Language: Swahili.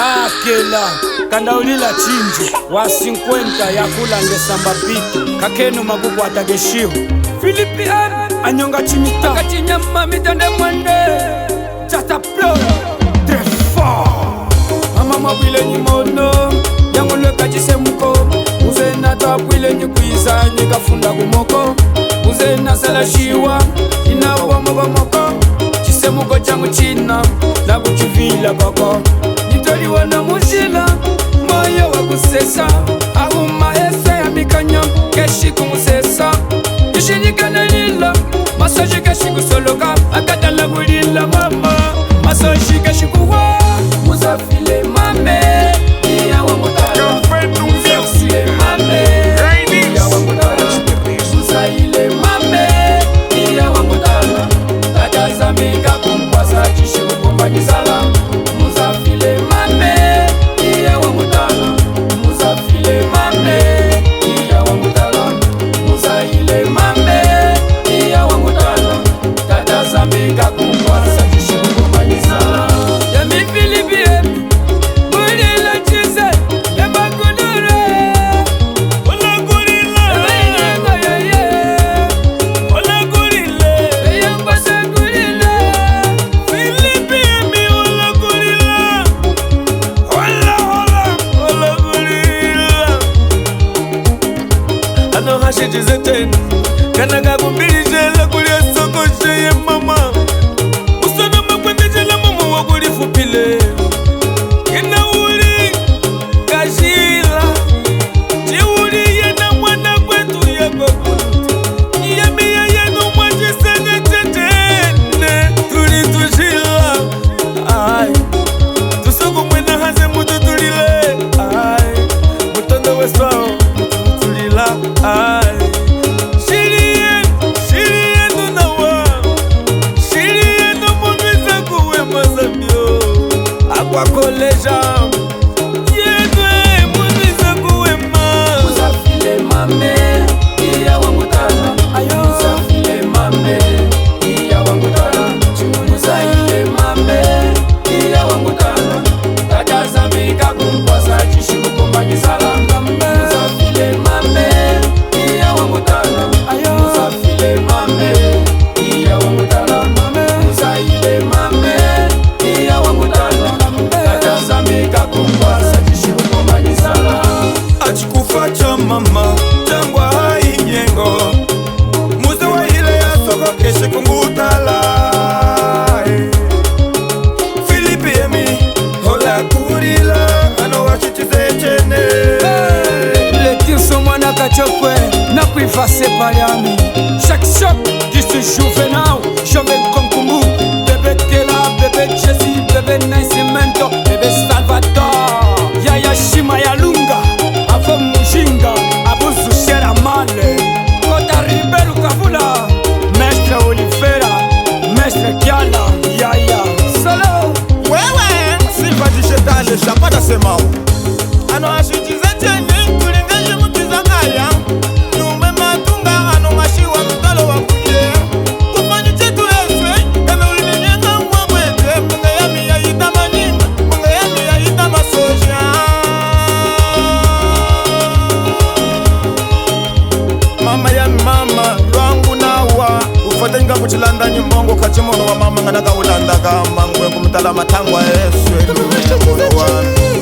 Akela kandaulila chinji wa 50 ya kula ngesamba pitu kakenu magugu atageshiu Filipi anyonga chimita kachinyama mitande mwende Jata pro Trefa Mama mwabile nyimono yangu lweka chisemuko Uzena tapwile nyikuiza nyikafunda kumoko Uzena salashiwa inawa moko Chisemuko changu china na kuchivila koko Nitoriwa na mujila moyo wa kusesa Ahuma ese ya mikanya keshi kumusesa Kishinikana nila masoji keshi kusoloka Akadala mulila mama masoji keshi kuwa Musafile mame iya wa mutala Musafile mame iya wa mutala Musaile mame iya wa mutala Tatazamika kumkwasa chishimu kumbanyisala Musafile mame iya wa mutala Musafile mame iya wa mutala Musaile mame iya wa mutala Tatazamika kumkwasa chishimu kumbanyisala Yami Filipie Mulila chise Yama kudure Ola gurila Ola gurile Yamba se gurile Filipie mi ola gurila Ola gurila Ano hashi jizeten Kanaga kumbili jela kulia soko sheye mama Musana makwende jela mama wakuli fupile Ina uli kashila Chiuli yena mwana kwetu ya kokulu Yemiya yenu mwajisene tetene Tuli tushila Ay Tusoku mwena haze mutu tulile Ay Mutondo weswao mutu tulila Ay Kwa koleja Yedwe mwiniza kuwema Musafile mame iya wa mutala Musafile mame iya wa mutala Musaile mame iya wa mutala Tatazamika kumkwasa chishimu kumbanyisala Musafile mame iya wa mutala Musafile mame iya wa mutala Musaile mame iya wa mutala Achikufacha mama Changwa hainyengo Muze wa hile ya soko keshe kungutala Filipi emi Hola kurila Ano wachitize chene Letirso mwana kachokwe Na kuifase paliami Chaque choc D'ici Juvenal Jove Konkumu Bebe Kela Bebe Jesse Bebe Nascimento Bebe Salvador Yaya Shima ya Lunga Avo Mujinga Abuzu Shera Male Kota Riberu Kavula Mestre Olivera Mestre Kiala Yaya Solo Wewe Silva Digital Chapada Semao Ano ashitiza chenye Kulingaji mutiza kaya Nume matunga Ano mashiwa mtalo wa kuye Kufanyi chetu eswe Kame ulininyenga mwamwete Munga yami ya ita maninga Munga yami ya ita masoja Mama ya mama Lwangu nawa Ufatenga kuchilanda nyimbongo Kachimono wa mama Nganaka ulanda kama Ngwe kumtala matangwa eswe Nume mkono wanu